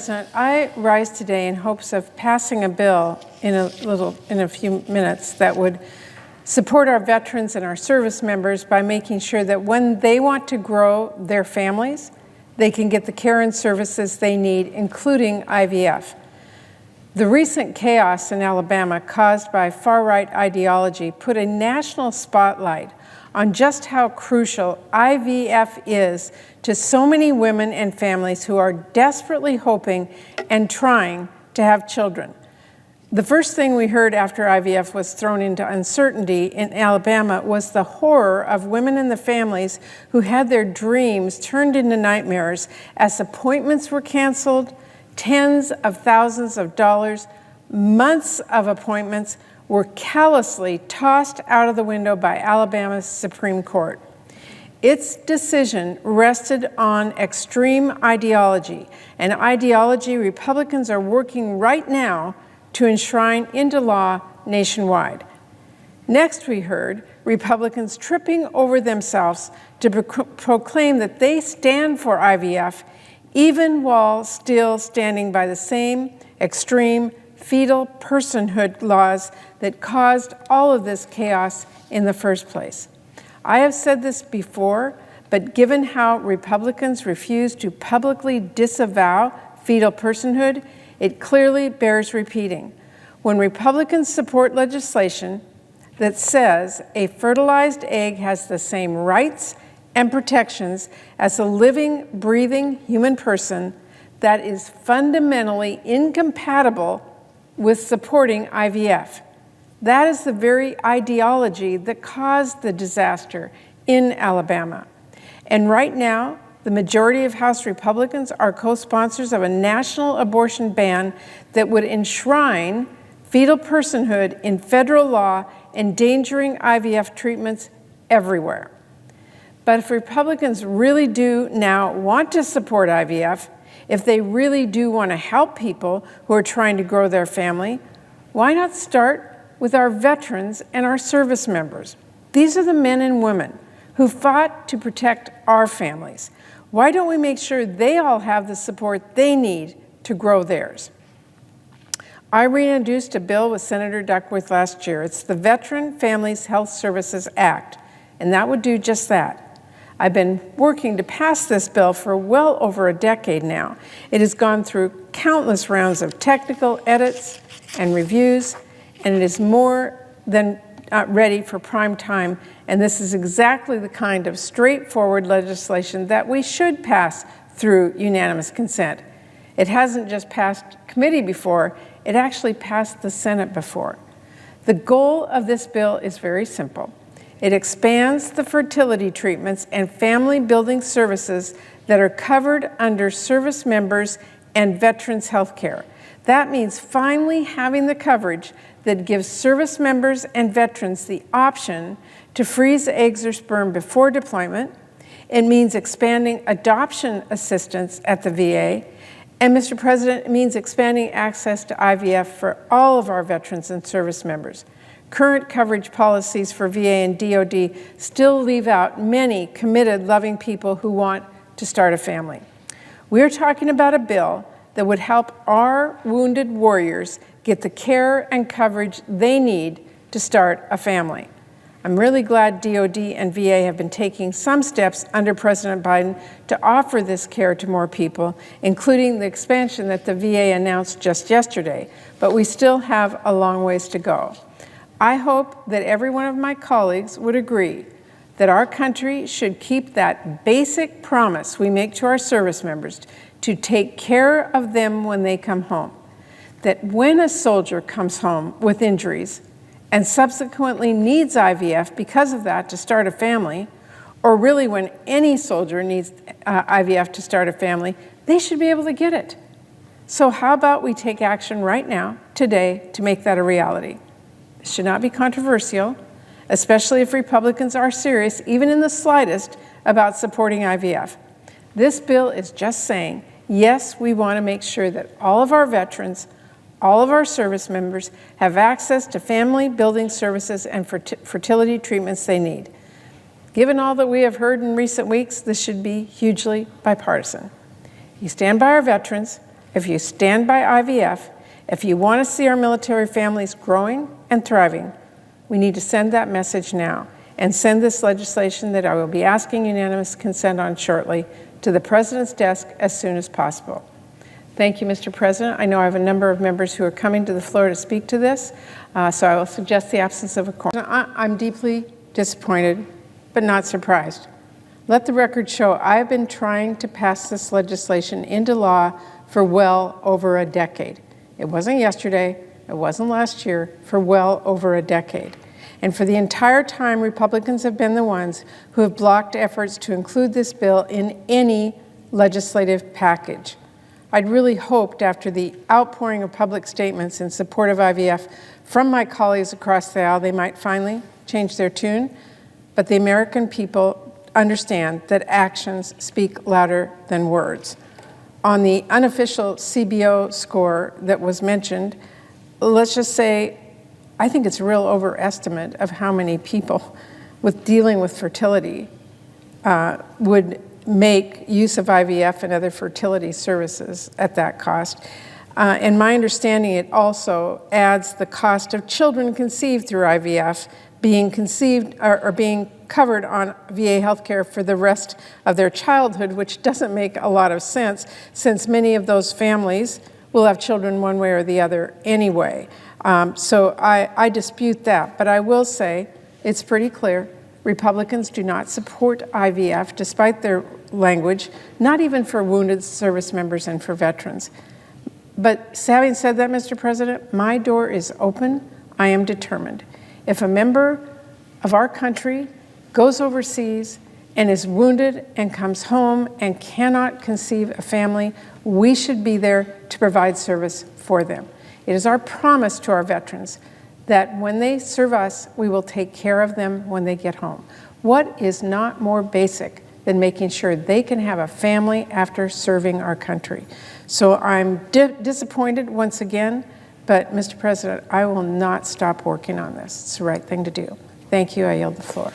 President, I rise today in hopes of passing a bill in a few minutes that would support our veterans and our service members by making sure that when they want to grow their families, they can get the care and services they need, including IVF. The recent chaos in Alabama caused by far-right ideology put a national spotlight on just how crucial IVF is to so many women and families who are desperately hoping and trying to have children. The first thing we heard after IVF was thrown into uncertainty in Alabama was the horror of women and the families who had their dreams turned into nightmares as appointments were canceled, tens of thousands of dollars, months of appointments were callously tossed out of the window by Alabama's Supreme Court. Its decision rested on extreme ideology, an ideology Republicans are working right now to enshrine into law nationwide. Next, we heard Republicans tripping over themselves to proclaim that they stand for IVF, even while still standing by the same extreme fetal personhood laws that caused all of this chaos in the first place. I have said this before, but given how Republicans refuse to publicly disavow fetal personhood, it clearly bears repeating. When Republicans support legislation that says a fertilized egg has the same rights and protections as a living, breathing human person, that is fundamentally incompatible with supporting IVF. That is the very ideology that caused the disaster in Alabama. And right now, the majority of House Republicans are co-sponsors of a national abortion ban that would enshrine fetal personhood in federal law, endangering IVF treatments everywhere. But if Republicans really do now want to support IVF, if they really do want to help people who are trying to grow their family, why not start with our veterans and our service members? These are the men and women who fought to protect our families. Why don't we make sure they all have the support they need to grow theirs? I reintroduced a bill with Senator Duckworth last year. It's the Veteran Families Health Services Act, and that would do just that. I've been working to pass this bill for well over a decade now. It has gone through countless rounds of technical edits and reviews, and it is more than ready for prime time, and this is exactly the kind of straightforward legislation that we should pass through unanimous consent. It hasn't just passed committee before, it actually passed the Senate before. The goal of this bill is very simple. It expands the fertility treatments and family building services that are covered under service members and veterans health care. That means finally having the coverage that gives service members and veterans the option to freeze eggs or sperm before deployment. It means expanding adoption assistance at the VA. And Mr. President, it means expanding access to IVF for all of our veterans and service members. Current coverage policies for VA and DoD still leave out many committed, loving people who want to start a family. We're talking about a bill that would help our wounded warriors get the care and coverage they need to start a family. I'm really glad DoD and VA have been taking some steps under President Biden to offer this care to more people, including the expansion that the VA announced just yesterday, but we still have a long ways to go. I hope that every one of my colleagues would agree that our country should keep that basic promise we make to our service members to take care of them when they come home. That when a soldier comes home with injuries and subsequently needs IVF because of that to start a family, or really when any soldier needs IVF to start a family, they should be able to get it. So how about we take action right now, today, to make that a reality? It should not be controversial, especially if Republicans are serious, even in the slightest, about supporting IVF. This bill is just saying, yes, we want to make sure that all of our veterans, all of our service members have access to family building services and fertility treatments they need. Given all that we have heard in recent weeks, this should be hugely bipartisan. You stand by our veterans, if you stand by IVF, if you want to see our military families growing and thriving, we need to send that message now and send this legislation that I will be asking unanimous consent on shortly to the President's desk as soon as possible. Thank you, Mr. President. I know I have a number of members who are coming to the floor to speak to this, so I will suggest the absence of a quorum. I'm deeply disappointed, but not surprised. Let the record show I have been trying to pass this legislation into law for well over a decade. It wasn't yesterday, it wasn't last year, for well over a decade. And for the entire time, Republicans have been the ones who have blocked efforts to include this bill in any legislative package. I'd really hoped after the outpouring of public statements in support of IVF from my colleagues across the aisle, they might finally change their tune. But the American people understand that actions speak louder than words. On the unofficial CBO score that was mentioned, let's just say, I think it's a real overestimate of how many people with dealing with fertility would make use of IVF and other fertility services at that cost. And my understanding, it also adds the cost of children conceived through IVF being conceived or being covered on VA healthcare for the rest of their childhood, which doesn't make a lot of sense since many of those families will have children one way or the other anyway. So I dispute that, but I will say it's pretty clear Republicans do not support IVF despite their language, not even for wounded service members and for veterans. But having said that, Mr. President, my door is open. I am determined. If a member of our country goes overseas and is wounded and comes home and cannot conceive a family, we should be there to provide service for them. It is our promise to our veterans that when they serve us, we will take care of them when they get home. What is not more basic than making sure they can have a family after serving our country? So I'm disappointed once again, but Mr. President, I will not stop working on this. It's the right thing to do. Thank you. I yield the floor.